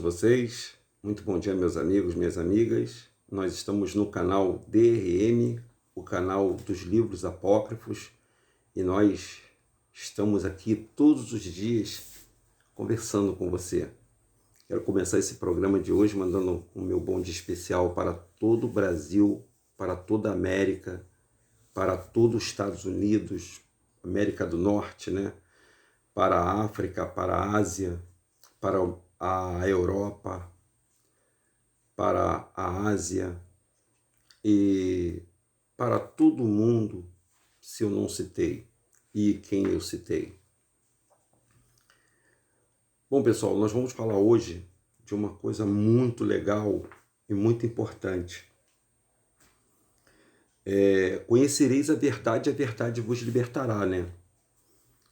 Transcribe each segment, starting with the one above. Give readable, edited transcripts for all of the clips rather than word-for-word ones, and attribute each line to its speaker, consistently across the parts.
Speaker 1: vocês. Muito bom dia, meus amigos, minhas amigas. Nós estamos no canal DRM, o canal dos livros apócrifos, e nós estamos aqui todos os dias conversando com você. Quero começar esse programa de hoje mandando o meu bom dia especial para todo o Brasil, para toda a América, para todos os Estados Unidos, América do Norte, né? Para a África, para a Ásia, para a Europa, para a Ásia e para todo mundo, se eu não citei, e quem eu citei. Bom, pessoal, nós vamos falar hoje de uma coisa muito legal e muito importante. Conhecereis a verdade vos libertará, né?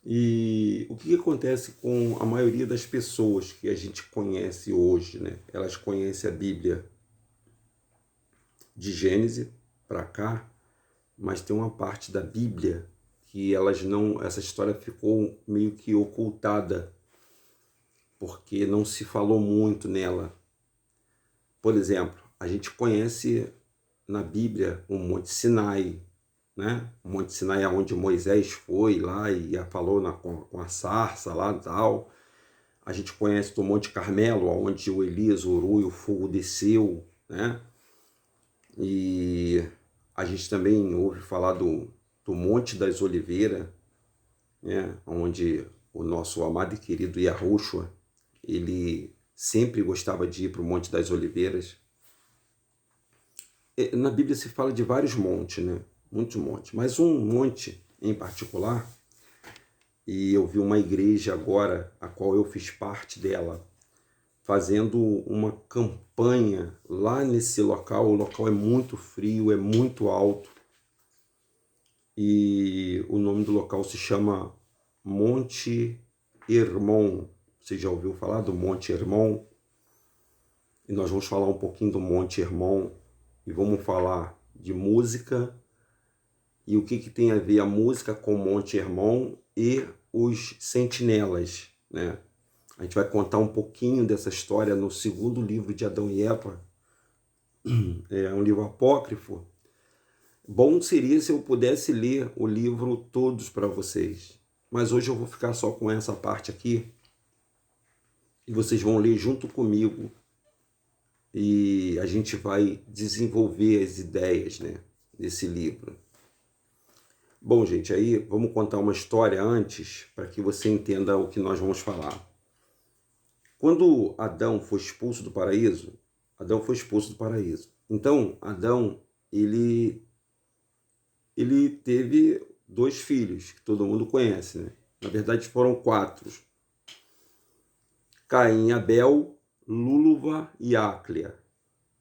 Speaker 1: E o que acontece com a maioria das pessoas que a gente conhece hoje, né? Elas conhecem a Bíblia de Gênesis para cá, mas tem uma parte da Bíblia que essa história ficou meio que ocultada, porque não se falou muito nela. Por exemplo, a gente conhece na Bíblia o Monte Sinai, né? O Monte Sinai é onde Moisés foi lá e falou com a sarça lá e tal. A gente conhece do Monte Carmelo, onde o Elias orou e o fogo desceu, né? E a gente também ouve falar do Monte das Oliveiras, né? Onde o nosso amado e querido Yahushua, ele sempre gostava de ir para o Monte das Oliveiras. Na Bíblia se fala de vários montes, né? Muitos montes, mas um monte em particular, e eu vi uma igreja agora, a qual eu fiz parte dela, fazendo uma campanha lá nesse local. O local é muito frio, é muito alto, e o nome do local se chama Monte Hermon. Você já ouviu falar do Monte Hermon? E nós vamos falar um pouquinho do Monte Hermon, e vamos falar de música, e o que tem a ver a música com o Monte Hermon e os sentinelas, né? A gente vai contar um pouquinho dessa história no segundo livro de Adão e Eva. É um livro apócrifo. Bom seria se eu pudesse ler o livro todos para vocês, mas hoje eu vou ficar só com essa parte aqui, e vocês vão ler junto comigo, e a gente vai desenvolver as ideias, né, desse livro. Bom, gente, aí vamos contar uma história antes, para que você entenda o que nós vamos falar. Quando Adão foi expulso do paraíso, Então, Adão, ele teve 2 filhos, que todo mundo conhece, né? Na verdade, foram 4. Caim e Abel, Lúluva e Áclea.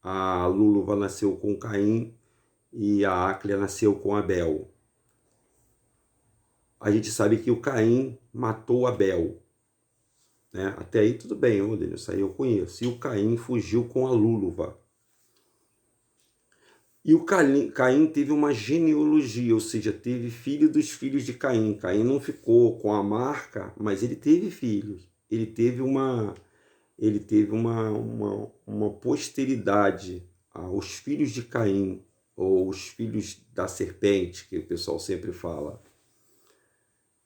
Speaker 1: A Lúluva nasceu com Caim e a Áclea nasceu com Abel. A gente sabe que o Caim matou Abel, né? Até aí tudo bem, isso aí eu conheço. E o Caim fugiu com a Lúluva. E o Caim teve uma genealogia, ou seja, teve filho dos filhos de Caim. Caim não ficou com a marca, mas ele teve filhos. Ele teve uma posteridade. Os filhos de Caim, ou os filhos da serpente, que o pessoal sempre fala.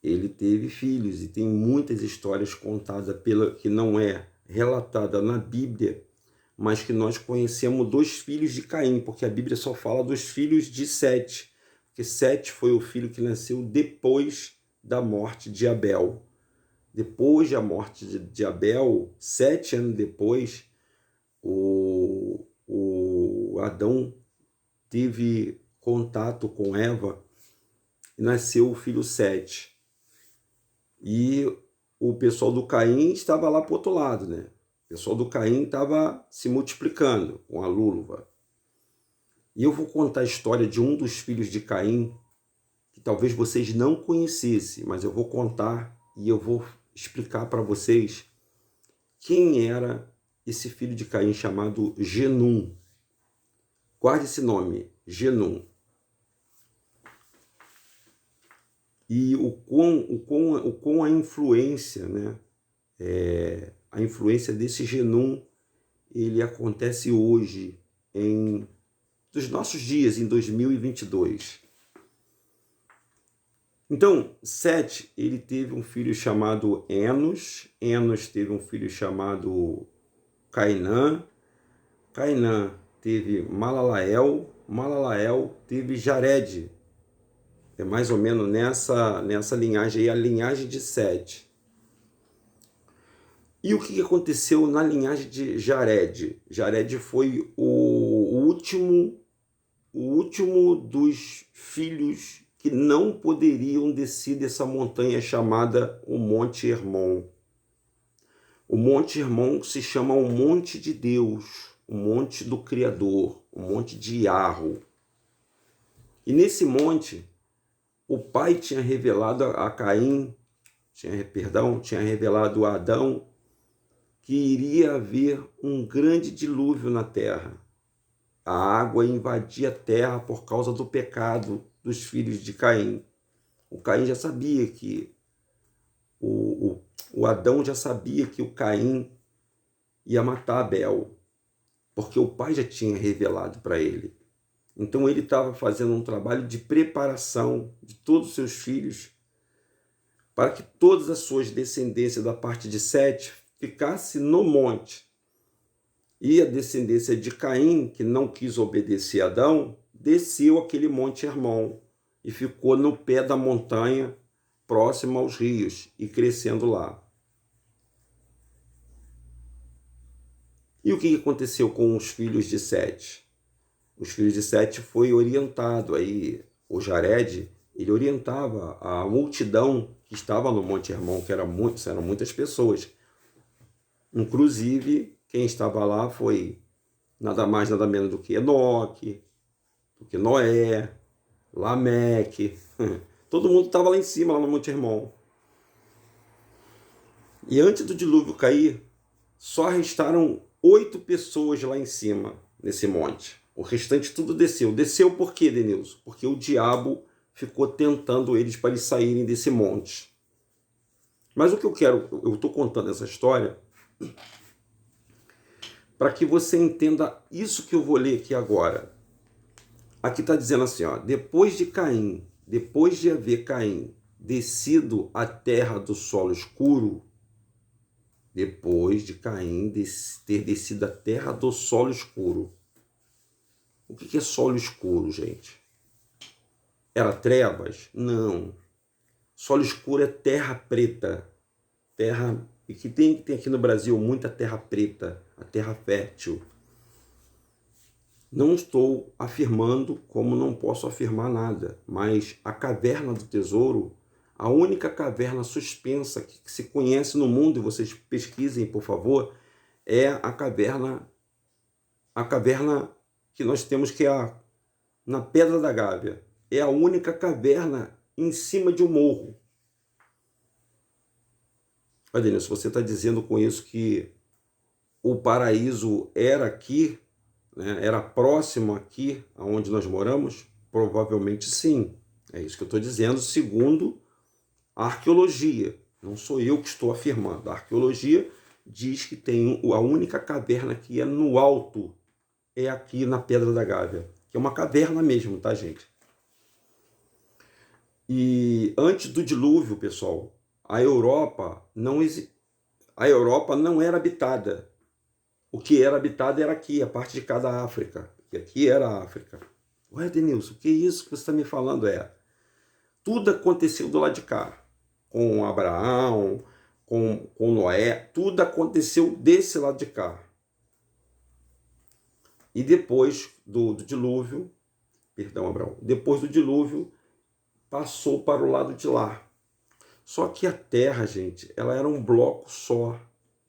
Speaker 1: Ele teve filhos, e tem muitas histórias contadas que não é relatada na Bíblia, mas que nós conhecemos dos filhos de Caim, porque a Bíblia só fala dos filhos de Sete, porque Sete foi o filho que nasceu depois da morte de Abel. Depois da morte de Abel, 7 anos depois, o Adão teve contato com Eva e nasceu o filho Sete. E o pessoal do Caim estava lá para o outro lado, né? O pessoal do Caim estava se multiplicando com a Lúluva. E eu vou contar a história de um dos filhos de Caim, que talvez vocês não conhecessem, mas eu vou contar e eu vou explicar para vocês quem era esse filho de Caim chamado Genum. Guarde esse nome, Genum. E o quão a influência, né? A influência desse Genum ele acontece hoje, dos nossos dias, em 2022. Então, Sete, ele teve um filho chamado Enos, Enos teve um filho chamado Cainã, Cainã teve Malalael, Malalael teve Jared. É mais ou menos nessa linhagem aí, a linhagem de Sete. E o que aconteceu na linhagem de Jared? Jared foi o último dos filhos que não poderiam descer dessa montanha chamada o Monte Hermon. O Monte Hermon se chama o Monte de Deus, o Monte do Criador, o Monte de Yarro. E nesse monte, o pai tinha revelado a Caim, tinha revelado a Adão, que iria haver um grande dilúvio na terra. A água invadia a terra por causa do pecado dos filhos de Caim. O Caim já sabia que o Adão já sabia que o Caim ia matar Abel, porque o pai já tinha revelado para ele. Então ele estava fazendo um trabalho de preparação de todos os seus filhos para que todas as suas descendências da parte de Sete ficasse no monte. E a descendência de Caim, que não quis obedecer a Adão, desceu aquele Monte Hermon e ficou no pé da montanha, próximo aos rios, e crescendo lá. E o que aconteceu com os filhos de Sete? Os filhos de Sete foi orientado, aí o Jared, ele orientava a multidão que estava no Monte Hermon, que eram muitas pessoas. Inclusive, quem estava lá foi nada mais, nada menos do que Enoque, do que Noé, Lameque. Todo mundo estava lá em cima, lá no Monte Hermon. E antes do dilúvio cair, só restaram 8 pessoas lá em cima, nesse monte. O restante tudo desceu. Desceu por quê, Denilson? Porque o diabo ficou tentando eles para eles saírem desse monte. Mas o que eu estou contando essa história para que você entenda isso que eu vou ler aqui agora. Aqui está dizendo assim, ó, depois de haver Caim descido à terra do solo escuro, depois de Caim ter descido à terra do solo escuro. O que é solo escuro, gente? Era trevas? Não. Solo escuro é terra preta. Terra, e que tem aqui no Brasil muita terra preta, a terra fértil. Não estou afirmando, como não posso afirmar nada, mas a caverna do tesouro, a única caverna suspensa que se conhece no mundo, e vocês pesquisem, por favor, é a caverna que nós temos, que é na Pedra da Gávea. É a única caverna em cima de um morro. Adelino, se você está dizendo com isso que o paraíso era aqui, né, era próximo aqui, aonde nós moramos, provavelmente sim. É isso que eu estou dizendo, segundo a arqueologia. Não sou eu que estou afirmando. A arqueologia diz que tem a única caverna que é no alto, é aqui na Pedra da Gávea, que é uma caverna mesmo, tá, gente? E antes do dilúvio, pessoal, a Europa não era habitada. O que era habitado era aqui, a parte de cá da África. Que aqui era a África. Ué, Denilson, o que é isso que você está me falando? Tudo aconteceu do lado de cá. Com Abraão, com Noé, tudo aconteceu desse lado de cá. E depois do dilúvio, perdão, Abraão, depois do dilúvio, passou para o lado de lá. Só que a Terra, gente, ela era um bloco só.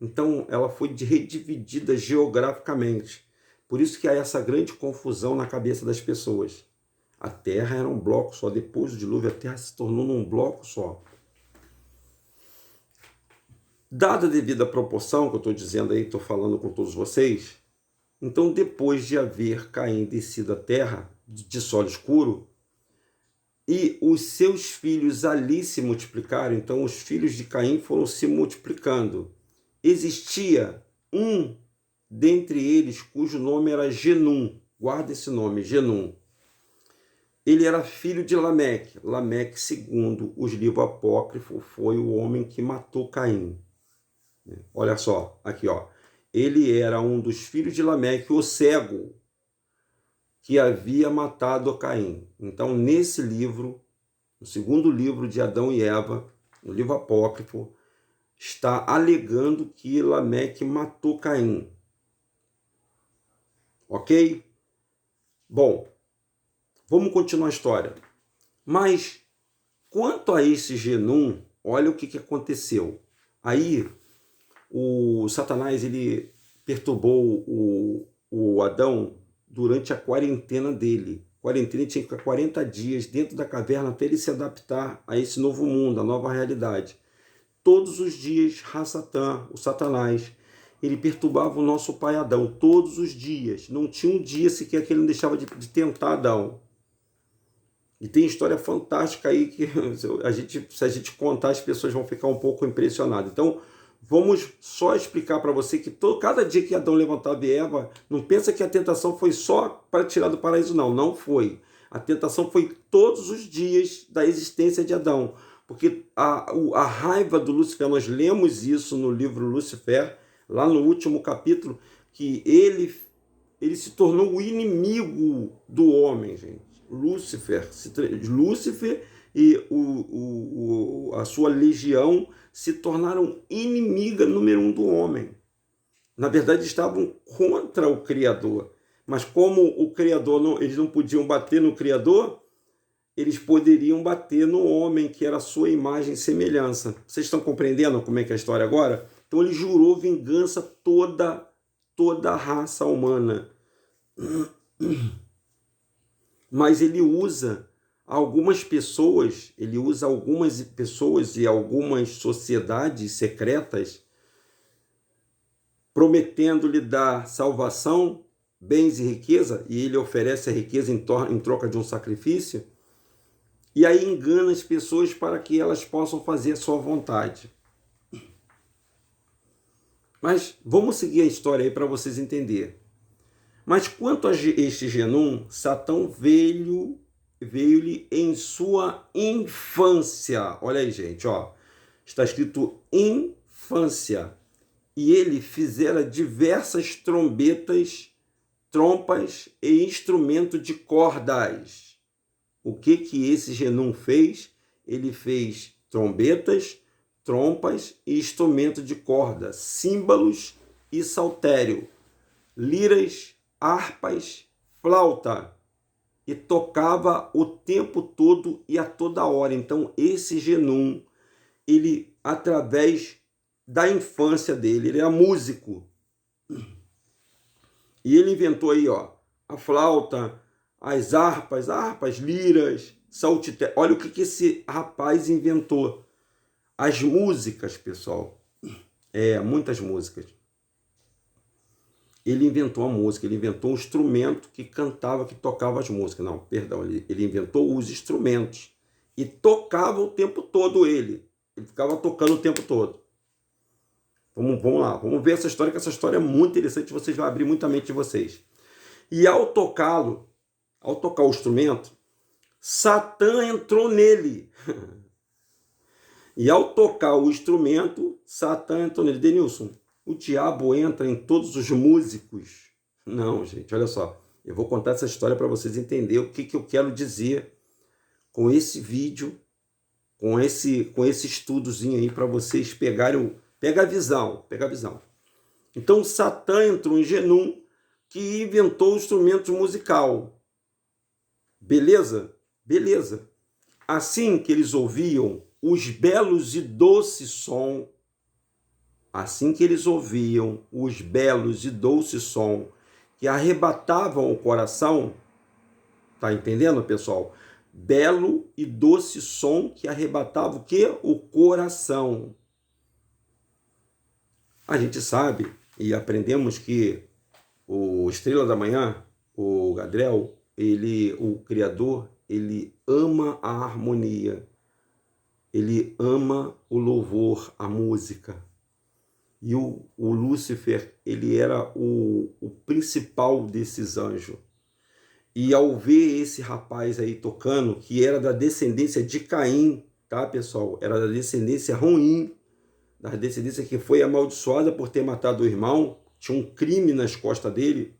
Speaker 1: Então, ela foi redividida geograficamente. Por isso que há essa grande confusão na cabeça das pessoas. A Terra era um bloco só. Depois do dilúvio, a Terra se tornou num bloco só. Dada a devida proporção que eu estou dizendo aí, estou falando com todos vocês, então, depois de haver Caim descido à terra de solo escuro, e os seus filhos ali se multiplicaram, então os filhos de Caim foram se multiplicando. Existia um dentre eles, cujo nome era Genum. Guarda esse nome, Genum. Ele era filho de Lameque. Lameque, segundo os livros apócrifos, foi o homem que matou Caim. Olha só, aqui, ó. Ele era um dos filhos de Lameque, o cego, que havia matado Caim. Então, nesse livro, no segundo livro de Adão e Eva, no livro apócrifo, está alegando que Lameque matou Caim. Ok? Bom, vamos continuar a história. Mas, quanto a esse Genum, olha o que aconteceu. Aí, o Satanás, ele perturbou o Adão durante a quarentena dele. Quarentena, ele tinha que ficar 40 dias dentro da caverna até ele se adaptar a esse novo mundo, a nova realidade. Todos os dias, Satã, o Satanás, ele perturbava o nosso pai Adão, todos os dias. Não tinha um dia sequer que ele não deixava de tentar Adão. E tem história fantástica aí que se a gente contar, as pessoas vão ficar um pouco impressionadas. Então, vamos só explicar para você que cada dia que Adão levantava Eva, não pensa que a tentação foi só para tirar do paraíso, não. Não foi. A tentação foi todos os dias da existência de Adão. Porque a raiva do Lúcifer, nós lemos isso no livro Lúcifer, lá no último capítulo, que ele se tornou o inimigo do homem, gente. Lúcifer e a sua legião se tornaram inimiga número 1 do homem. Na verdade, estavam contra o Criador. Mas como o Criador, eles não podiam bater no Criador, eles poderiam bater no homem, que era a sua imagem e semelhança. Vocês estão compreendendo como é que é a história agora? Então ele jurou vingança toda a raça humana. Mas ele usa algumas pessoas e algumas sociedades secretas, prometendo-lhe dar salvação, bens e riqueza, e ele oferece a riqueza em troca de um sacrifício, e aí engana as pessoas para que elas possam fazer a sua vontade. Mas vamos seguir a história aí para vocês entenderem. Mas quanto a este Genum, Satã veio-lhe em sua infância. Olha aí, gente, ó. Está escrito infância. E ele fizera diversas trompas e instrumento de cordas. O que esse Genum fez? Ele fez trombetas, trompas e instrumento de corda, símbolos e saltério, liras, harpas, flauta, e tocava o tempo todo e a toda hora. Então, esse Genum, ele, através da infância dele, ele era músico. E ele inventou aí, ó, a flauta, as harpas, liras, saltério. Olha o que esse rapaz inventou. As músicas, pessoal. Muitas músicas. Ele inventou a música, ele inventou um instrumento que cantava, que tocava as músicas. Não, perdão, ele inventou os instrumentos. E tocava o tempo todo ele. Ele ficava tocando o tempo todo. Vamos lá, vamos ver essa história, que essa história é muito interessante, vocês vão abrir muita mente de vocês. E ao tocar o instrumento, Satã entrou nele. E ao tocar o instrumento, Satã entrou nele. Denilson, o diabo entra em todos os músicos? Não, gente, olha só. Eu vou contar essa história para vocês entenderem o que eu quero dizer com esse vídeo, com esse estudozinho aí, para vocês pegarem Pega a visão. Então, Satã entrou em Genum, que inventou o instrumento musical. Beleza? Beleza. Assim que eles ouviam os belos e doces som, que arrebatavam o coração, tá entendendo, pessoal? Belo e doce som que arrebatava o quê? O coração. A gente sabe e aprendemos que o Estrela da Manhã, o Gadriel, o Criador, ele ama a harmonia, ele ama o louvor, a música. E o Lúcifer, ele era o principal desses anjos. E ao ver esse rapaz aí tocando, que era da descendência de Caim, tá, pessoal? Era da descendência ruim, da descendência que foi amaldiçoada por ter matado o irmão, tinha um crime nas costas dele.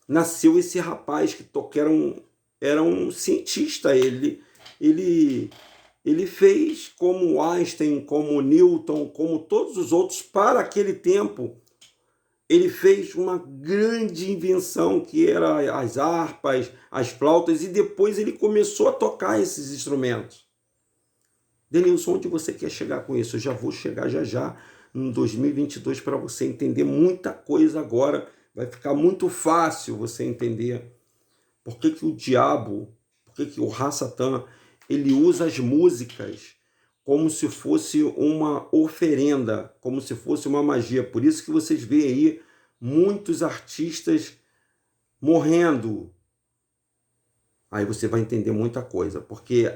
Speaker 1: Nasceu esse rapaz que era um cientista. Ele fez como Einstein, como Newton, como todos os outros para aquele tempo. Ele fez uma grande invenção que era as harpas, as flautas, e depois ele começou a tocar esses instrumentos. Denilson, onde você quer chegar com isso? Eu já vou chegar já em 2022 para você entender muita coisa agora. Vai ficar muito fácil você entender por que o diabo, por que o Ra-Satã, ele usa as músicas como se fosse uma oferenda, como se fosse uma magia. Por isso que vocês veem aí muitos artistas morrendo. Aí você vai entender muita coisa, porque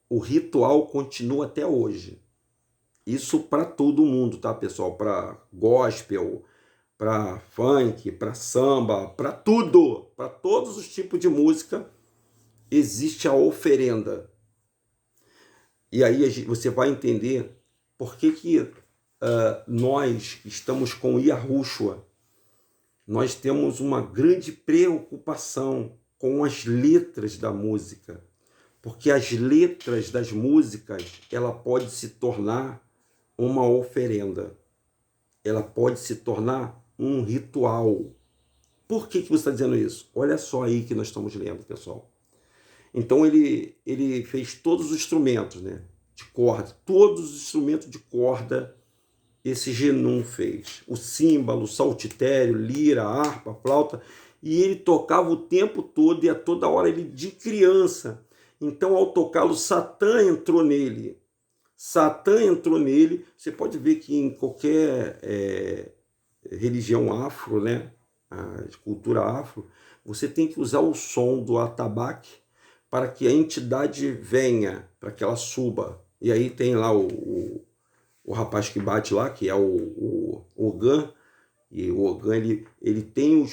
Speaker 1: o ritual continua até hoje. Isso para todo mundo, tá, pessoal? Para gospel, para funk, para samba, para tudo, para todos os tipos de música, existe a oferenda. E aí você vai entender por que nós estamos com Yahushua. Nós temos uma grande preocupação com as letras da música, porque as letras das músicas, ela pode se tornar uma oferenda, ela pode se tornar um ritual. Por que você está dizendo isso? Olha só aí que nós estamos lendo, pessoal. Então ele fez todos os instrumentos, né, de corda, todos os instrumentos de corda esse Genum fez. O símbolo, o saltitério, lira, harpa, flauta, e ele tocava o tempo todo e a toda hora, ele de criança. Então ao tocá-lo, Satã entrou nele. Satã entrou nele. Você pode ver que em qualquer religião afro, né, a cultura afro, você tem que usar o som do atabaque para que a entidade venha, para que ela suba. E aí tem lá o rapaz que bate lá, que é o Ogã, e o Ogã ele tem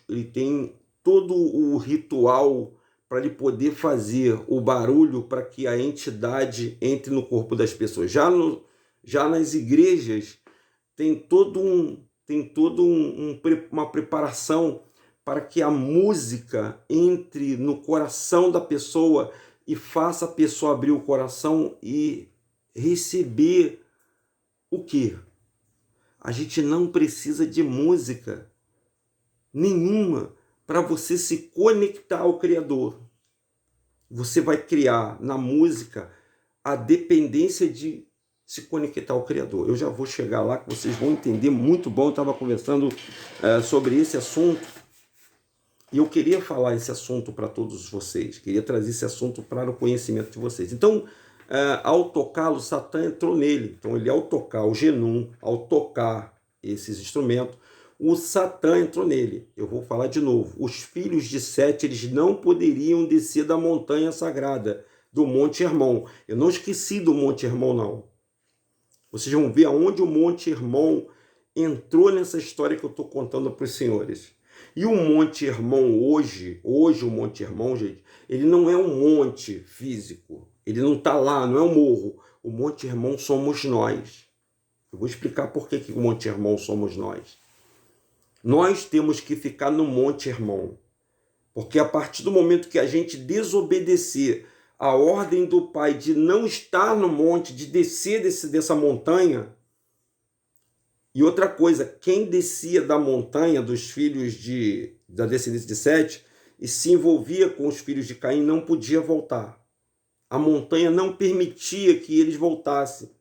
Speaker 1: ele tem todo o ritual para ele poder fazer o barulho para que a entidade entre no corpo das pessoas. Já nas igrejas tem uma preparação para que a música entre no coração da pessoa e faça a pessoa abrir o coração e receber o quê? A gente não precisa de música nenhuma para você se conectar ao Criador. Você vai criar na música a dependência de se conectar ao Criador. Eu já vou chegar lá, que vocês vão entender muito bom. Eu estava conversando sobre esse assunto e eu queria falar esse assunto para todos vocês. Queria trazer esse assunto para o conhecimento de vocês. Então, ao tocá-lo, Satã entrou nele. Então, ele ao tocar o Genum, ao tocar esses instrumentos, o Satã entrou nele. Eu vou falar de novo. Os filhos de Sete, eles não poderiam descer da montanha sagrada, do Monte Hermon. Eu não esqueci do Monte Hermon, não. Vocês vão ver aonde o Monte Hermon entrou nessa história que eu estou contando para os senhores. E o Monte Hermon hoje o Monte Hermon, gente, ele não é um monte físico. Ele não está lá, não é um morro. O Monte Hermon somos nós. Eu vou explicar por que o Monte Hermon somos nós. Nós temos que ficar no Monte Hermon. Porque a partir do momento que a gente desobedecer a ordem do Pai de não estar no monte, de descer dessa montanha. E outra coisa, quem descia da montanha dos filhos da descendência de Sete e se envolvia com os filhos de Caim não podia voltar. A montanha não permitia que eles voltassem.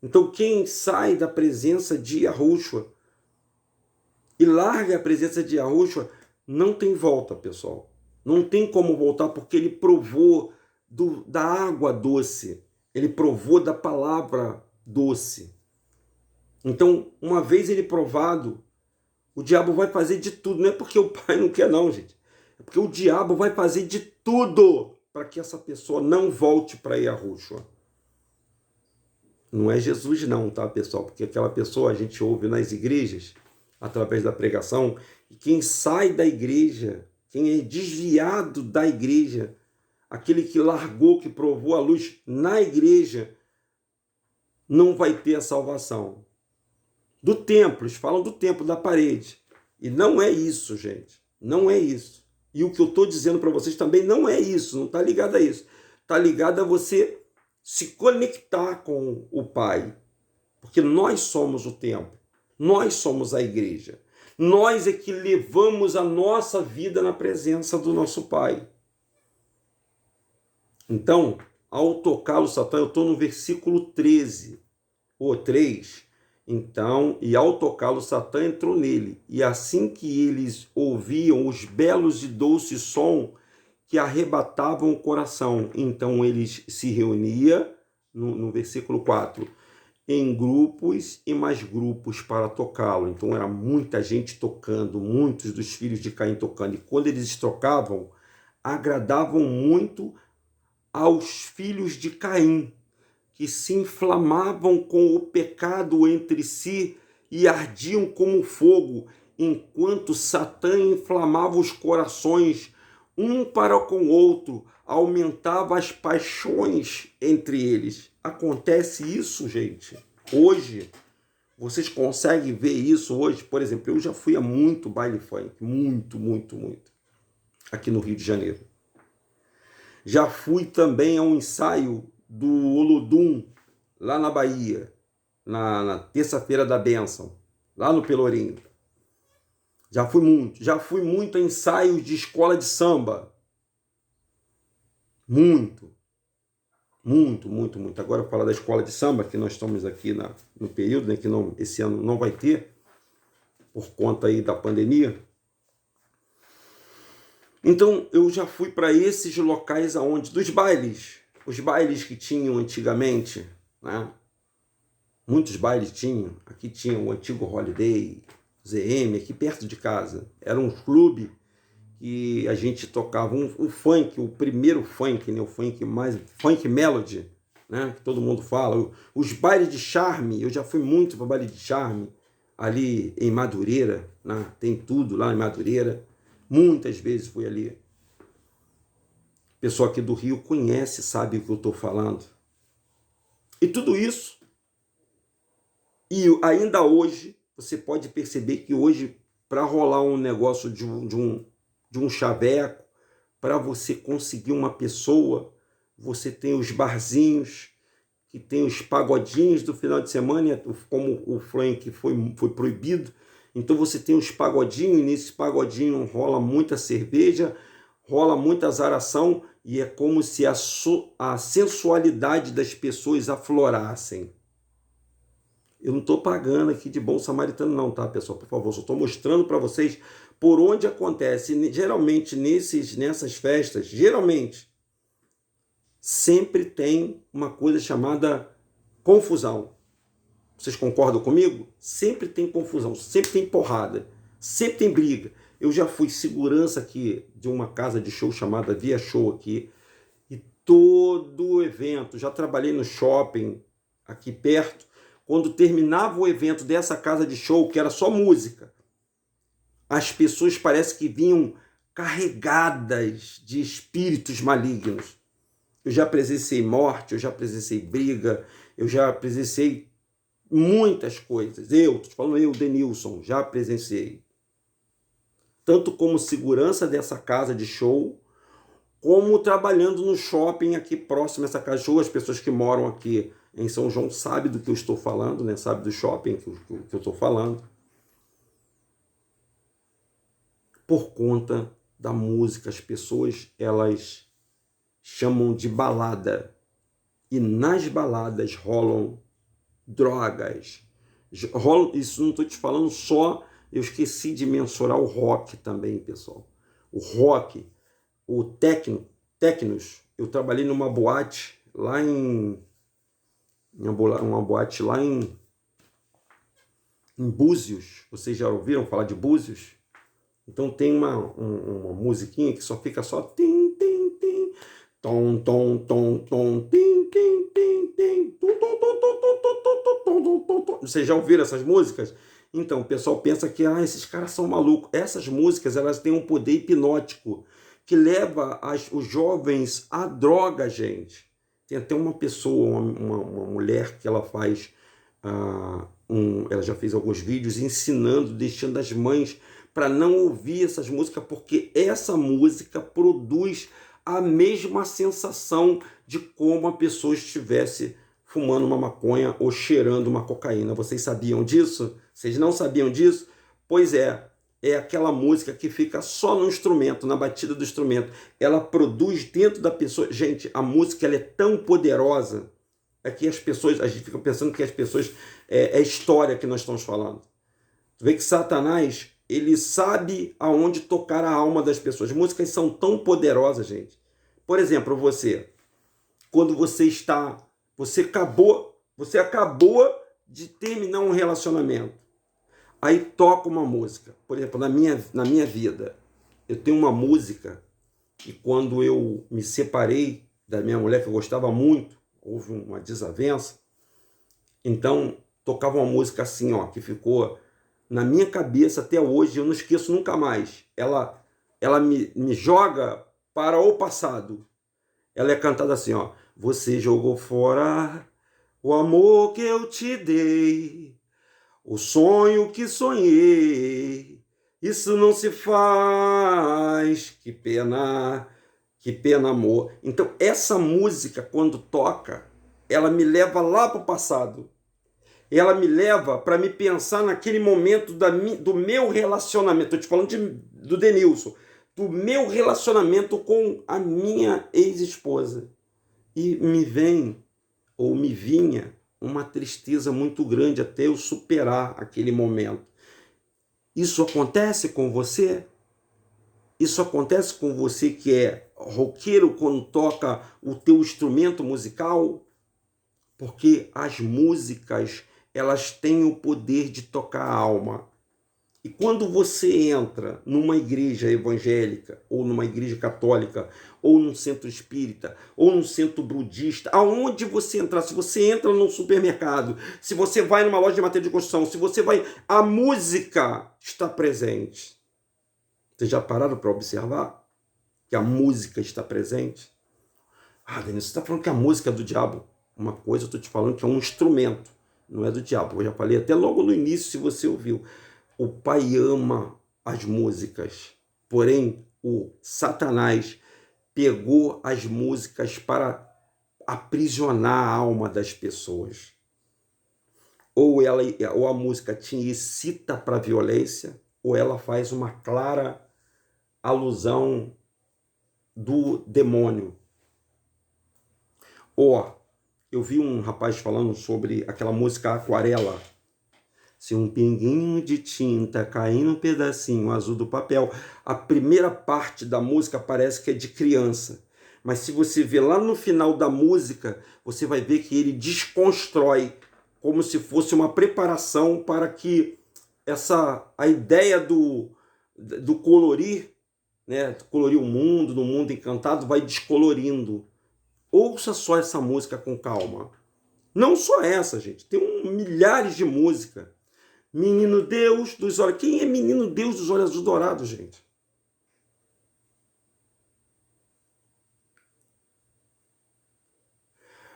Speaker 1: Então quem sai da presença de Yahushua e larga a presença de Yahushua não tem volta, pessoal. Não tem como voltar, porque ele provou da água doce. Ele provou da palavra doce. Então, uma vez ele provado, o diabo vai fazer de tudo. Não é porque o Pai não quer, não, gente. É porque o diabo vai fazer de tudo para que essa pessoa não volte para Yahushua. Não é Jesus não, tá, pessoal? Porque aquela pessoa a gente ouve nas igrejas, através da pregação, e quem sai da igreja, quem é desviado da igreja, aquele que largou, que provou a luz na igreja, não vai ter a salvação. Do templo, eles falam do templo, da parede. E não é isso, gente. Não é isso. E o que eu estou dizendo para vocês também não é isso, não está ligado a isso. Está ligado a você se conectar com o Pai. Porque nós somos o templo. Nós somos a igreja. Nós é que levamos a nossa vida na presença do nosso Pai. Então, ao tocá-lo, Satã, eu estou no versículo 13, ou 3. Então, e ao tocá-lo, Satã entrou nele. E assim que eles ouviam os belos e doces som que arrebatavam o coração, então eles se reuniam, no versículo 4, em grupos e mais grupos para tocá-lo. Então era muita gente tocando, muitos dos filhos de Caim tocando. E quando eles tocavam, agradavam muito aos filhos de Caim, que se inflamavam com o pecado entre si e ardiam como fogo, enquanto Satã inflamava os corações um para com o outro, aumentava as paixões entre eles. Acontece isso, gente. Hoje, vocês conseguem ver isso hoje? Por exemplo, eu já fui a muito baile funk, muito, aqui no Rio de Janeiro. Já fui também a um ensaio do Olodum, lá na Bahia, na terça-feira da bênção, lá no Pelourinho. Já fui muito a ensaios de escola de samba. Muito. Agora eu falo da escola de samba, que nós estamos aqui no período, né, que não, esse ano não vai ter, por conta aí da pandemia. Então eu já fui para esses locais aonde, dos bailes, os bailes que tinham antigamente, né? Muitos bailes tinham, aqui tinha o antigo Holiday, ZM, aqui perto de casa. Era um clube que a gente tocava um funk, o primeiro funk, né? O funk melody, né? Que todo mundo fala. Os bailes de charme, eu já fui muito para baile de charme, ali em Madureira, né? Tem tudo lá em Madureira. Muitas vezes fui ali. O pessoal aqui do Rio conhece, sabe o que eu estou falando. E tudo isso, e ainda hoje, você pode perceber que hoje, para rolar um negócio de um chaveco, para você conseguir uma pessoa, você tem os barzinhos, que tem os pagodinhos do final de semana, como o funk foi proibido. Então você tem os pagodinhos, e nesse pagodinho rola muita cerveja, rola muita azaração, e é como se a sensualidade das pessoas aflorassem. Eu não estou pagando aqui de bom samaritano não, tá, pessoal? Por favor, só estou mostrando para vocês por onde acontece. Geralmente, nessas festas, sempre tem uma coisa chamada confusão. Vocês concordam comigo? Sempre tem confusão, sempre tem porrada, sempre tem briga. Eu já fui segurança aqui de uma casa de show chamada Via Show aqui, e todo evento, já trabalhei no shopping aqui perto, quando terminava o evento dessa casa de show, que era só música, as pessoas parece que vinham carregadas de espíritos malignos. Eu já presenciei morte, eu já presenciei briga, eu já presenciei muitas coisas. Eu, Denilson, já presenciei. Tanto como segurança dessa casa de show, como trabalhando no shopping aqui próximo a essa casa de show. As pessoas que moram aqui em São João sabem do que eu estou falando, né? Sabem do shopping que eu estou falando. Por conta da música, as pessoas, elas chamam de balada. E nas baladas rolam drogas. Isso não estou te falando só, eu esqueci de mensurar o rock também, pessoal. O rock, o technos, eu trabalhei numa boate lá uma boate lá em Búzios. Vocês já ouviram falar de Búzios? Então tem uma musiquinha que só fica só tim, tim, tim, tom, tom, tom, tom, tim, Vocês já ouviram essas músicas? Então, o pessoal pensa que esses caras são malucos. Essas músicas, elas têm um poder hipnótico que leva os jovens à droga, gente. Tem até uma pessoa, uma mulher que ela faz, ela já fez alguns vídeos ensinando, deixando as mães para não ouvir essas músicas, porque essa música produz a mesma sensação de como a pessoa estivesse fumando uma maconha ou cheirando uma cocaína. Vocês sabiam disso? Vocês não sabiam disso? Pois é aquela música que fica só no instrumento, na batida do instrumento. Ela produz dentro da pessoa... Gente, a música ela é tão poderosa que as pessoas... A gente fica pensando que as pessoas... É história que nós estamos falando. Tu vê que Satanás, ele sabe aonde tocar a alma das pessoas. As músicas são tão poderosas, gente. Por exemplo, quando você acabou de terminar um relacionamento. Aí toca uma música. Por exemplo, na minha vida, eu tenho uma música que quando eu me separei da minha mulher, que eu gostava muito, houve uma desavença, então tocava uma música assim, que ficou na minha cabeça até hoje, eu não esqueço nunca mais. Ela me joga para o passado. Ela é cantada assim, Você jogou fora o amor que eu te dei, o sonho que sonhei, isso não se faz, que pena, amor. Então, essa música, quando toca, ela me leva lá para o passado. Ela me leva para me pensar naquele momento do meu relacionamento. Estou te falando do Denilson, do meu relacionamento com a minha ex-esposa. E me vinha uma tristeza muito grande até eu superar aquele momento. Isso acontece com você? Isso acontece com você que é roqueiro quando toca o teu instrumento musical? Porque as músicas, elas têm o poder de tocar a alma. E quando você entra numa igreja evangélica, ou numa igreja católica, ou num centro espírita, ou num centro budista, aonde você entrar, se você entra num supermercado, se você vai numa loja de material de construção, se você vai... A música está presente. Vocês já pararam para observar que a música está presente? Denise, você está falando que a música é do diabo. Uma coisa eu estou te falando que é um instrumento, não é do diabo. Eu já falei até logo no início, se você ouviu. O Pai ama as músicas, porém o Satanás pegou as músicas para aprisionar a alma das pessoas. Ou a música te incita para a violência, ou ela faz uma clara alusão do demônio. Eu vi um rapaz falando sobre aquela música Aquarela. Se um pinguinho de tinta cair num pedacinho azul do papel, a primeira parte da música parece que é de criança. Mas se você ver lá no final da música, você vai ver que ele desconstrói, como se fosse uma preparação para que a ideia do colorir, né, colorir o mundo, no mundo encantado, vai descolorindo. Ouça só essa música com calma. Não só essa, gente. Tem milhares de músicas. Menino Deus dos olhos... Quem é menino Deus dos olhos azuis dourados, gente?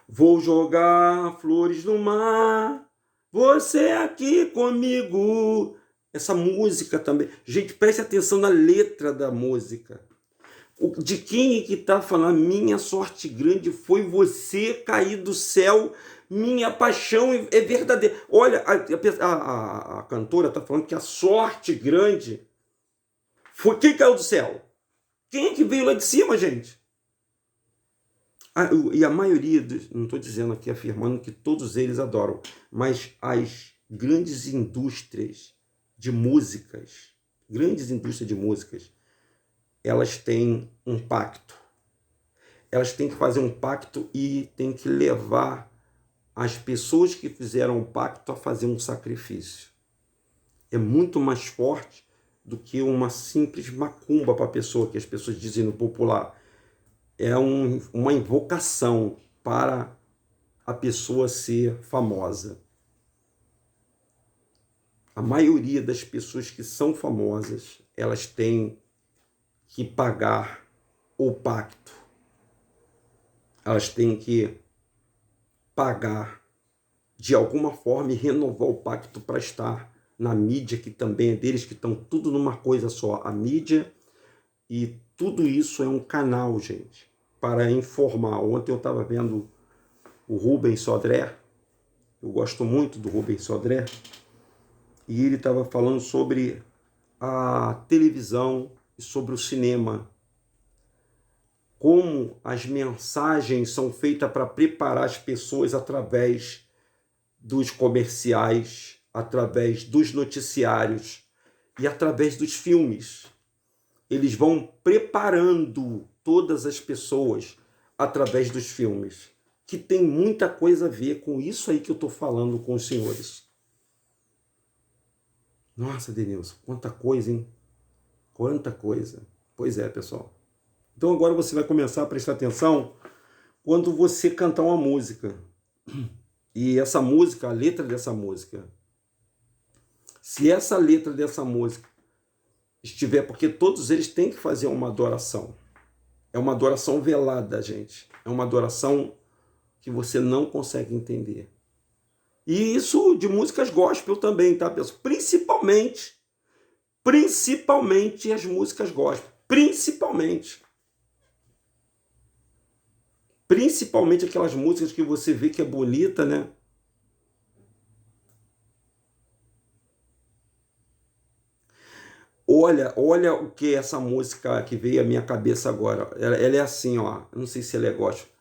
Speaker 1: Vou jogar flores no mar, você aqui comigo. Essa música também. Gente, preste atenção na letra da música. De quem é que está falando? Minha sorte grande foi você cair do céu, minha paixão é verdadeira. Olha, a cantora está falando que a sorte grande foi quem caiu do céu. Quem é que veio lá de cima, gente? E a maioria, não estou dizendo aqui, afirmando que todos eles adoram, mas as grandes indústrias de músicas, elas têm um pacto. Elas têm que fazer um pacto e têm que levar as pessoas que fizeram o pacto a fazer um sacrifício. É muito mais forte do que uma simples macumba para a pessoa, que as pessoas dizem no popular. É uma invocação para a pessoa ser famosa. A maioria das pessoas que são famosas, elas têm que pagar o pacto. Elas têm que pagar de alguma forma e renovar o pacto para estar na mídia, que também é deles, que estão tudo numa coisa só. A mídia e tudo isso é um canal, gente, para informar. Ontem eu estava vendo o Rubens Sodré, eu gosto muito do Rubens Sodré, e ele estava falando sobre a televisão e sobre o cinema. Como as mensagens são feitas para preparar as pessoas através dos comerciais, através dos noticiários e através dos filmes. Eles vão preparando todas as pessoas através dos filmes, que tem muita coisa a ver com isso aí que eu estou falando com os senhores. Nossa, Denilson, quanta coisa, hein? Quanta coisa. Pois é, pessoal. Então agora você vai começar a prestar atenção quando você cantar uma música. E essa música, a letra dessa música, se essa letra dessa música estiver, porque todos eles têm que fazer uma adoração. É uma adoração velada, gente. É uma adoração que você não consegue entender. E isso de músicas gospel também, tá, pessoal? Principalmente as músicas gospel. Principalmente aquelas músicas que você vê que é bonita, né? Olha o que é essa música que veio à minha cabeça agora. Ela é assim, ó. Não sei se ela é gospel.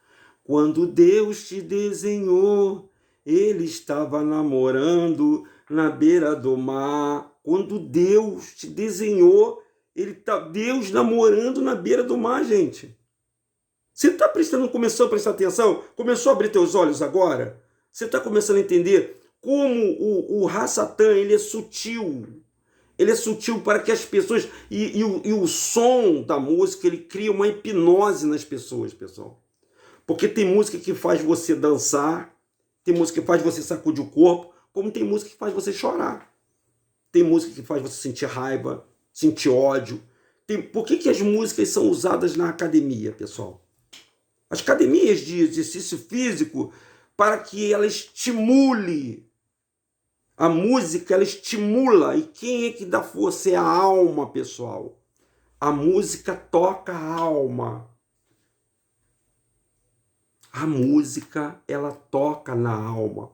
Speaker 1: Quando Deus te desenhou, Ele estava namorando na beira do mar. Quando Deus te desenhou, Deus namorando na beira do mar, gente. Você está começou a prestar atenção? Começou a abrir teus olhos agora? Você está começando a entender como o Ra-Satã, ele é sutil. Ele é sutil para que as pessoas... E o som da música, ele cria uma hipnose nas pessoas, pessoal. Porque tem música que faz você dançar, tem música que faz você sacudir o corpo, como tem música que faz você chorar. Tem música que faz você sentir raiva, sentir ódio. Por que as músicas são usadas na academia, pessoal? As academias de exercício físico, para que ela estimule. A música, ela estimula. E quem é que dá força? É a alma, pessoal. A música toca a alma. A música, ela toca na alma.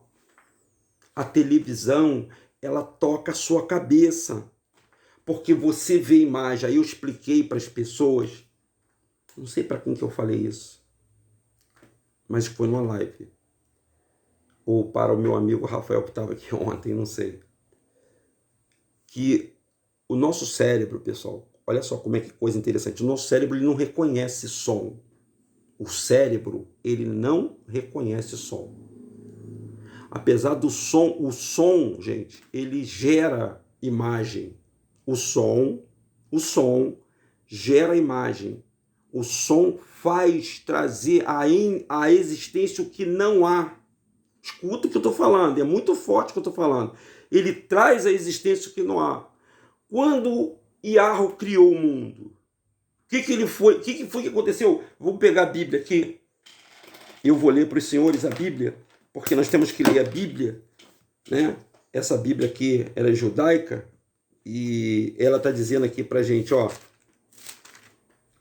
Speaker 1: A televisão, ela toca a sua cabeça. Porque você vê imagem. Aí eu expliquei para as pessoas, não sei para quem que eu falei isso, mas foi numa live. Ou para o meu amigo Rafael, que estava aqui ontem, não sei. Que o nosso cérebro, pessoal, olha só como é que coisa interessante. O nosso cérebro, ele não reconhece som. O cérebro, ele não reconhece som. Apesar do som, o som, gente, ele gera imagem. O som gera imagem. O som faz trazer à existência o que não há. Escuta o que eu estou falando, é muito forte o que eu estou falando. Ele traz à existência o que não há. Quando Yahweh criou o mundo, o que foi que aconteceu? Vou pegar a Bíblia aqui. Eu vou ler para os senhores a Bíblia, porque nós temos que ler a Bíblia, né? Essa Bíblia aqui, ela é judaica, e ela está dizendo aqui para a gente, ó.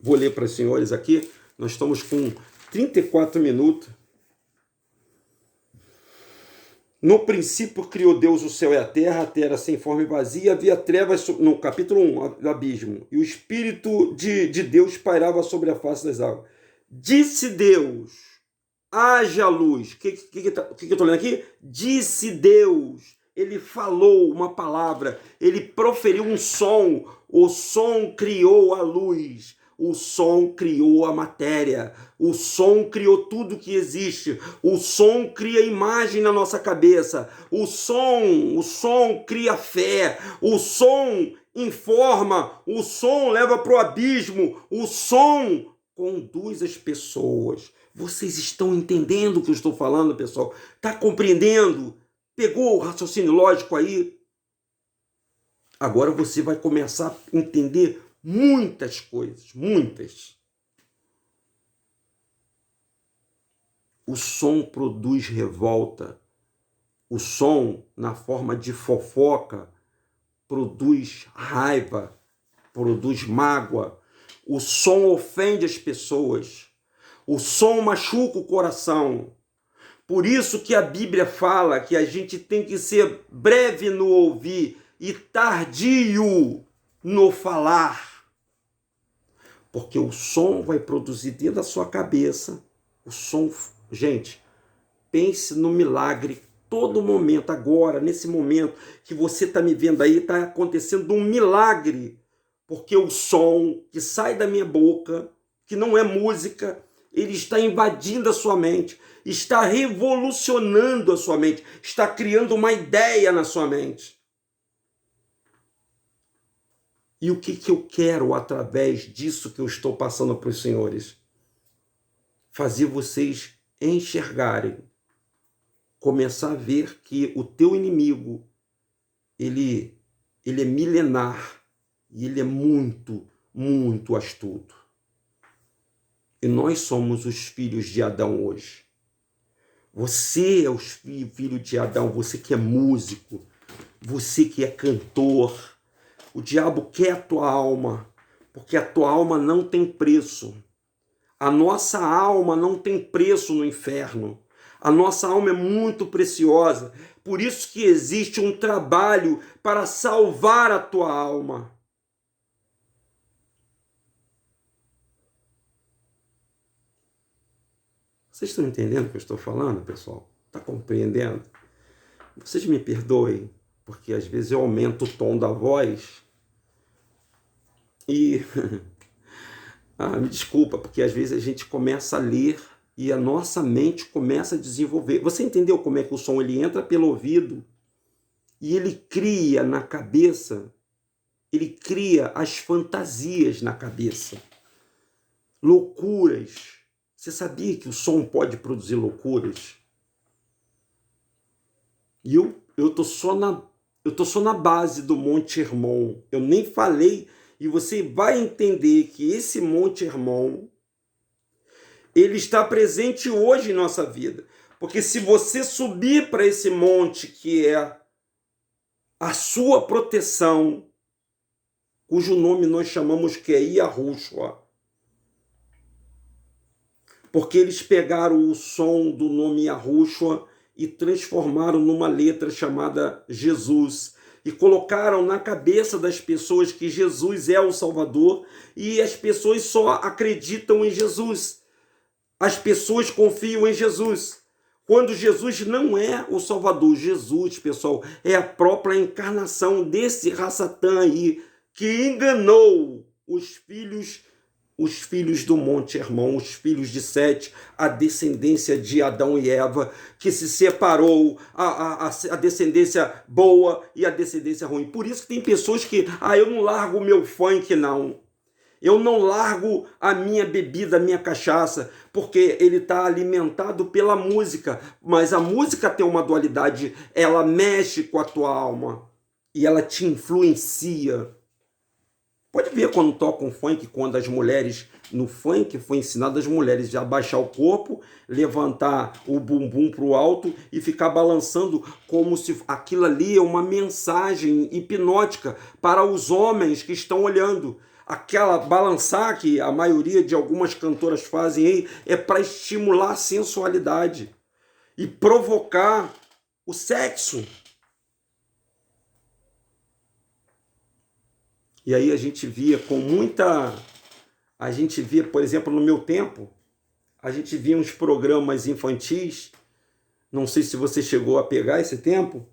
Speaker 1: Vou ler para os senhores aqui. Nós estamos com 34 minutos. No princípio criou Deus o céu e a terra era sem forma e vazia, havia trevas, no capítulo 1, do abismo, e o Espírito de Deus pairava sobre a face das águas. Disse Deus, haja luz. O que eu estou lendo aqui? Disse Deus, ele falou uma palavra, ele proferiu um som, o som criou a luz. O som criou a matéria, o som criou tudo que existe, o som cria imagem na nossa cabeça, o som cria fé, o som informa, o som leva para o abismo, o som conduz as pessoas. Vocês estão entendendo o que eu estou falando, pessoal? Está compreendendo? Pegou o raciocínio lógico aí? Agora você vai começar a entender muitas coisas, muitas. O som produz revolta. O som, na forma de fofoca, produz raiva, produz mágoa. O som ofende as pessoas. O som machuca o coração. Por isso que a Bíblia fala que a gente tem que ser breve no ouvir e tardio no falar. Porque o som vai produzir dentro da sua cabeça. O som, gente, pense no milagre. Todo momento, agora, nesse momento que você está me vendo aí, está acontecendo um milagre. Porque o som que sai da minha boca, que não é música, ele está invadindo a sua mente, está revolucionando a sua mente, está criando uma ideia na sua mente. E o que eu quero através disso que eu estou passando para os senhores? Fazer vocês enxergarem, começar a ver que o teu inimigo, ele é milenar e ele é muito, muito astuto. E nós somos os filhos de Adão hoje. Você é o filho de Adão, você que é músico, você que é cantor. O diabo quer a tua alma, porque a tua alma não tem preço. A nossa alma não tem preço no inferno. A nossa alma é muito preciosa. Por isso que existe um trabalho para salvar a tua alma. Vocês estão entendendo o que eu estou falando, pessoal? Está compreendendo? Vocês me perdoem, porque às vezes eu aumento o tom da voz e... me desculpa, porque às vezes a gente começa a ler e a nossa mente começa a desenvolver. Você entendeu como é que o som ele entra pelo ouvido e ele cria na cabeça, ele cria as fantasias na cabeça, loucuras. Você sabia que o som pode produzir loucuras? E eu tô só na base do Monte Hermon. Eu nem falei, e você vai entender que esse Monte Hermon, ele está presente hoje em nossa vida. Porque se você subir para esse monte que é a sua proteção, cujo nome nós chamamos que é Yahushua, porque eles pegaram o som do nome Yahushua e transformaram numa letra chamada Jesus, e colocaram na cabeça das pessoas que Jesus é o Salvador, e as pessoas só acreditam em Jesus. As pessoas confiam em Jesus. Quando Jesus não é o Salvador, Jesus, pessoal, é a própria encarnação desse Rassatã aí, que enganou os filhos do Monte Hermon, os filhos de Sete, a descendência de Adão e Eva, que se separou, a descendência boa e a descendência ruim. Por isso que tem pessoas que, eu não largo o meu funk, não. Eu não largo a minha bebida, a minha cachaça, porque ele está alimentado pela música. Mas a música tem uma dualidade, ela mexe com a tua alma e ela te influencia. Pode ver quando tocam funk, quando as mulheres, no funk foi ensinado as mulheres a abaixar o corpo, levantar o bumbum para o alto e ficar balançando como se aquilo ali é uma mensagem hipnótica para os homens que estão olhando. Aquela balançar que a maioria de algumas cantoras fazem aí é para estimular a sensualidade e provocar o sexo. E aí a gente via, por exemplo, no meu tempo, a gente via uns programas infantis, não sei se você chegou a pegar esse tempo,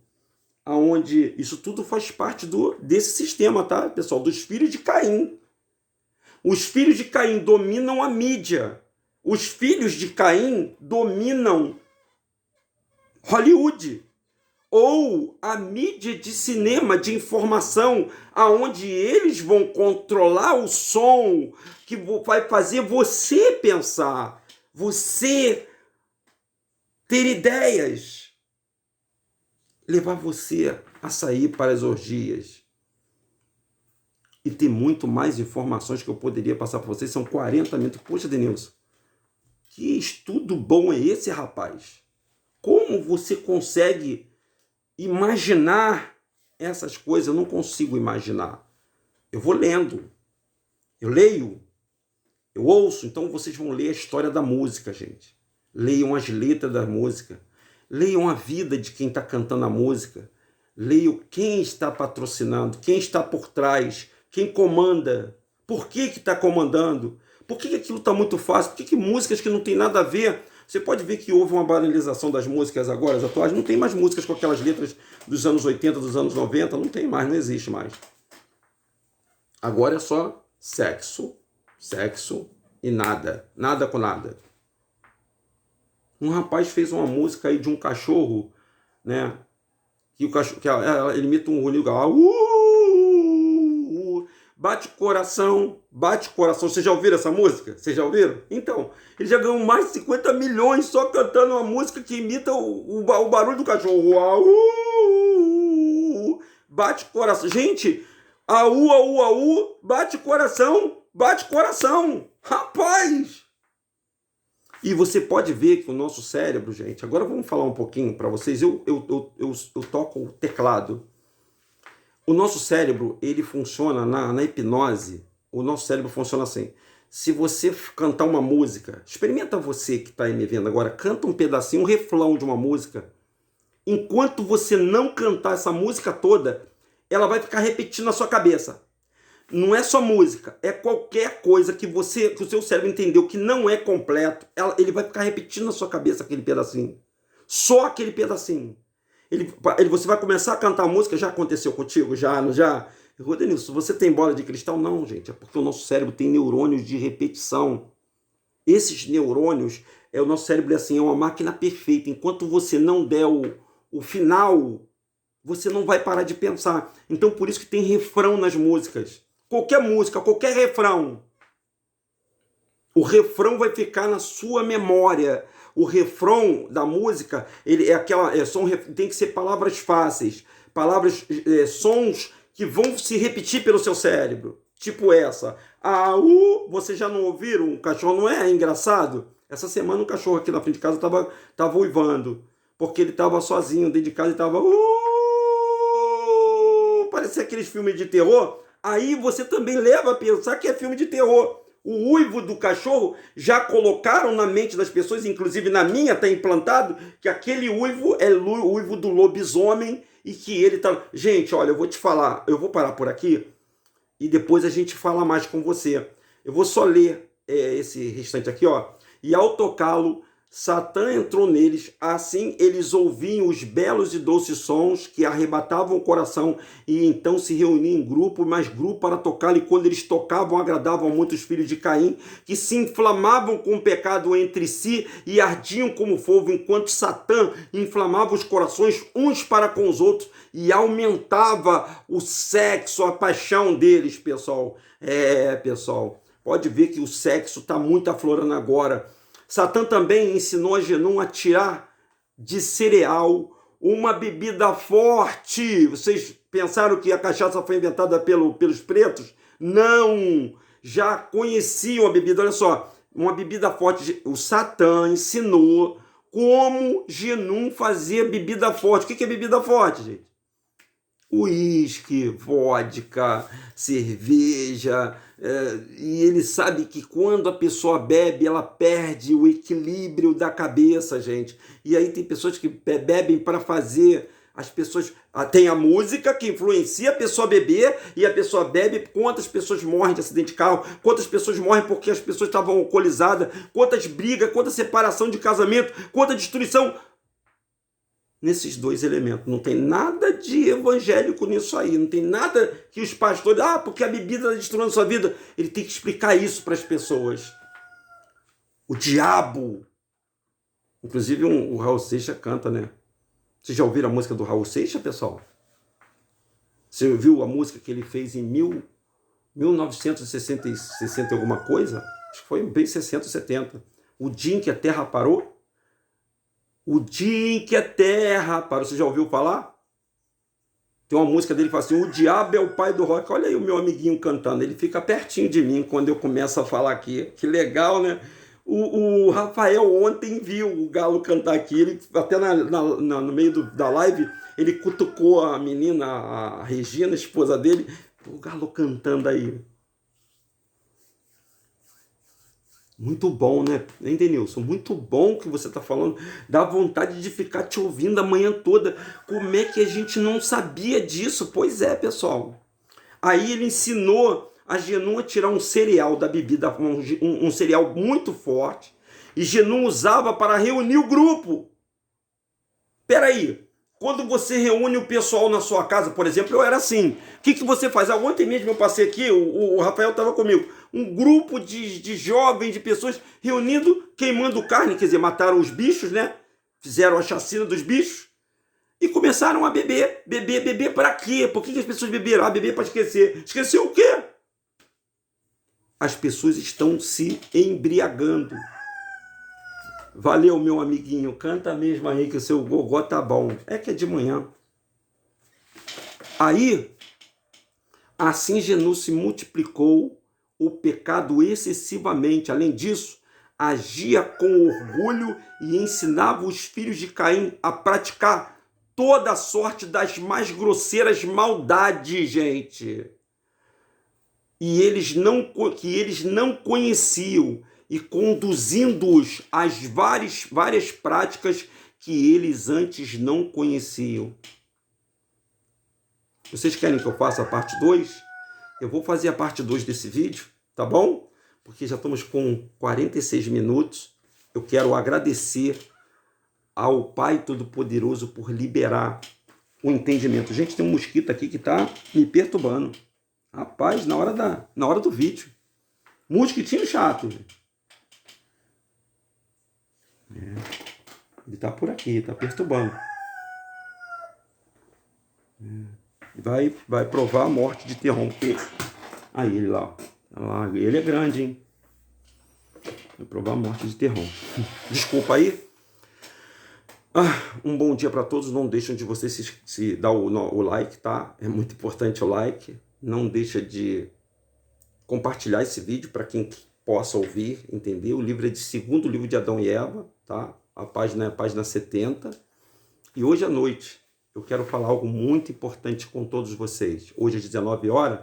Speaker 1: aonde isso tudo faz parte desse sistema, tá, pessoal? Dos filhos de Caim. Os filhos de Caim dominam a mídia. Os filhos de Caim dominam Hollywood. Ou a mídia de cinema, de informação, aonde eles vão controlar o som que vai fazer você pensar, você ter ideias, levar você a sair para as orgias. E tem muito mais informações que eu poderia passar para vocês, são 40 minutos. Poxa, Denilson, que estudo bom é esse, rapaz? Como você consegue imaginar essas coisas? Eu não consigo imaginar. Eu vou lendo, eu leio, eu ouço. Então vocês vão ler a história da música, gente. Leiam as letras da música. Leiam a vida de quem está cantando a música. Leiam quem está patrocinando, quem está por trás, quem comanda. Por que está comandando? Por que aquilo está muito fácil? Por que músicas que não tem nada a ver? Você pode ver que houve uma banalização das músicas agora, as atuais. Não tem mais músicas com aquelas letras dos anos 80, dos anos 90. Não tem mais, não existe mais. Agora é só sexo, sexo e nada. Nada com nada. Um rapaz fez uma música aí de um cachorro, né? Que o cachorro, ele imita um rulido, bate coração, bate coração. Vocês já ouviram essa música? Vocês já ouviram? Então, ele já ganhou mais de 50 milhões só cantando uma música que imita o barulho do cachorro. Bate coração. Gente, bate coração, bate coração. Rapaz! E você pode ver que o nosso cérebro, gente, agora vamos falar um pouquinho para vocês. Eu toco o teclado. O nosso cérebro, ele funciona na hipnose. O nosso cérebro funciona assim. Se você cantar uma música, experimenta você que está aí me vendo agora, canta um pedacinho, um refrão de uma música. Enquanto você não cantar essa música toda, ela vai ficar repetindo na sua cabeça. Não é só música, é qualquer coisa que o seu cérebro entendeu que não é completo, ele vai ficar repetindo na sua cabeça aquele pedacinho. Só aquele pedacinho. Você vai começar a cantar a música, já aconteceu contigo? Já, não já? Denilson, você tem bola de cristal? Não, gente, é porque o nosso cérebro tem neurônios de repetição. Esses neurônios, o nosso cérebro é uma máquina perfeita. Enquanto você não der o final, você não vai parar de pensar. Então, por isso que tem refrão nas músicas. Qualquer música, qualquer refrão. O refrão vai ficar na sua memória. O refrão da música, tem que ser palavras fáceis, sons que vão se repetir pelo seu cérebro. Tipo essa. Vocês já não ouviram? O cachorro não é engraçado? Essa semana um cachorro aqui na frente de casa tava uivando. Porque ele estava sozinho dentro de casa e estava... Parecia aqueles filmes de terror. Aí você também leva a pensar que é filme de terror. O uivo do cachorro já colocaram na mente das pessoas, inclusive na minha está implantado, que aquele uivo é o uivo do lobisomem e que ele tá... Gente, olha, eu vou te falar, eu vou parar por aqui e depois a gente fala mais com você. Eu vou só ler esse restante aqui, ó. E ao tocá-lo, Satã entrou neles, assim eles ouviam os belos e doces sons que arrebatavam o coração e então se reuniam em grupo, mais grupo para tocá-lo, e quando eles tocavam agradavam muito os filhos de Caim, que se inflamavam com o pecado entre si e ardiam como fogo, enquanto Satã inflamava os corações uns para com os outros e aumentava o sexo, a paixão deles, pessoal. Pessoal, pode ver que o sexo está muito aflorando agora. Satã também ensinou a Genum a tirar de cereal uma bebida forte. Vocês pensaram que a cachaça foi inventada pelos pretos? Não! Já conheciam a bebida. Olha só, uma bebida forte. O Satã ensinou como Genum fazia bebida forte. O que é bebida forte, gente? Uísque, vodka, cerveja, e ele sabe que quando a pessoa bebe, ela perde o equilíbrio da cabeça, gente. E aí tem pessoas que bebem para fazer as pessoas... Tem a música que influencia a pessoa a beber, e a pessoa bebe. Quantas pessoas morrem de acidente de carro, quantas pessoas morrem porque as pessoas estavam alcoolizadas, quantas brigas, quanta separação de casamento, quanta destruição... Nesses dois elementos. Não tem nada de evangélico nisso aí. Não tem nada que os pastores... porque a bebida está destruindo a sua vida. Ele tem que explicar isso para as pessoas. O diabo. Inclusive o Raul Seixas canta, né? Vocês já ouviram a música do Raul Seixas, pessoal? Você ouviu a música que ele fez em 1960 alguma coisa? Acho que foi bem 60, 70. O dia em que a Terra parou? O dia em que a Terra parou. Você já ouviu falar? Tem uma música dele que fala assim: o diabo é o pai do rock. Olha aí o meu amiguinho cantando. Ele fica pertinho de mim quando eu começo a falar aqui. Que legal, né? O Rafael ontem viu o Galo cantar aqui. Ele, até no meio da live, ele cutucou a menina, a Regina, a esposa dele. O Galo cantando aí. Muito bom, né, Denilson? Muito bom que você está falando. Dá vontade de ficar te ouvindo a manhã toda. Como é que a gente não sabia disso? Pois é, pessoal. Aí ele ensinou a Genum a tirar um cereal da bebida, um cereal muito forte. E Genum usava para reunir o grupo. Peraí, quando você reúne o pessoal na sua casa, por exemplo, eu era assim. O que você faz? Ontem mesmo eu passei aqui, o Rafael estava comigo. Um grupo de jovens, de pessoas reunindo, queimando carne, quer dizer, mataram os bichos, né? Fizeram a chacina dos bichos e começaram a beber. Beber para quê? Por que as pessoas beberam? Ah, beber para esquecer. Esquecer o quê? As pessoas estão se embriagando. Valeu, meu amiguinho. Canta mesmo aí que o seu gogó tá bom. É que é de manhã. Aí, assim Genum se multiplicou o pecado excessivamente. Além disso, agia com orgulho e ensinava os filhos de Caim a praticar toda a sorte das mais grosseiras maldades, gente. E que eles não conheciam, e conduzindo-os às várias práticas que eles antes não conheciam. Vocês querem que eu faça a parte 2? Eu vou fazer a parte 2 desse vídeo, tá bom? Porque já estamos com 46 minutos. Eu quero agradecer ao Pai Todo-Poderoso por liberar o entendimento. Gente, tem um mosquito aqui que está me perturbando. Rapaz, na hora do vídeo. Mosquitinho chato. Ele está por aqui, está perturbando. Vai provar a morte de Terron. Aí ele lá, ó. Ele é grande, hein? Vai provar a morte de Terron. Desculpa aí. Um bom dia para todos. Não deixem de você se dar o like, tá? É muito importante o like. Não deixa de compartilhar esse vídeo para quem possa ouvir, entender. O livro é de segundo livro de Adão e Eva, tá? A página é a página 70. E hoje à noite eu quero falar algo muito importante com todos vocês. Hoje às 19 horas,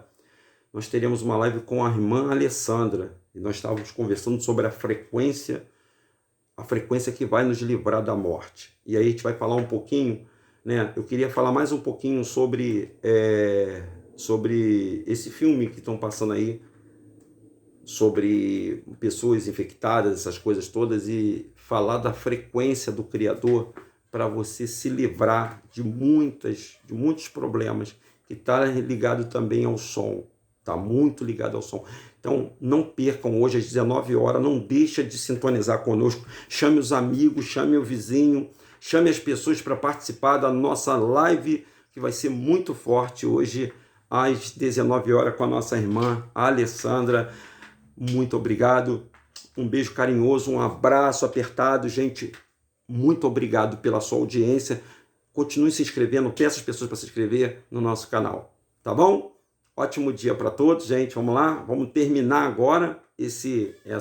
Speaker 1: nós teremos uma live com a irmã Alessandra. E nós estávamos conversando sobre a frequência que vai nos livrar da morte. E aí a gente vai falar um pouquinho, né? Eu queria falar mais um pouquinho sobre esse filme que estão passando aí, sobre pessoas infectadas, essas coisas todas, e falar da frequência do Criador para você se livrar de muitos problemas, que está ligado também ao som, está muito ligado ao som. Então, não percam hoje às 19 horas, não deixa de sintonizar conosco, chame os amigos, chame o vizinho, chame as pessoas para participar da nossa live, que vai ser muito forte hoje, às 19 horas, com a nossa irmã Alessandra. Muito obrigado, um beijo carinhoso, um abraço apertado, gente, muito obrigado pela sua audiência, continue se inscrevendo, peço às pessoas para se inscrever no nosso canal, tá bom? Ótimo dia para todos, gente, vamos lá, vamos terminar agora essa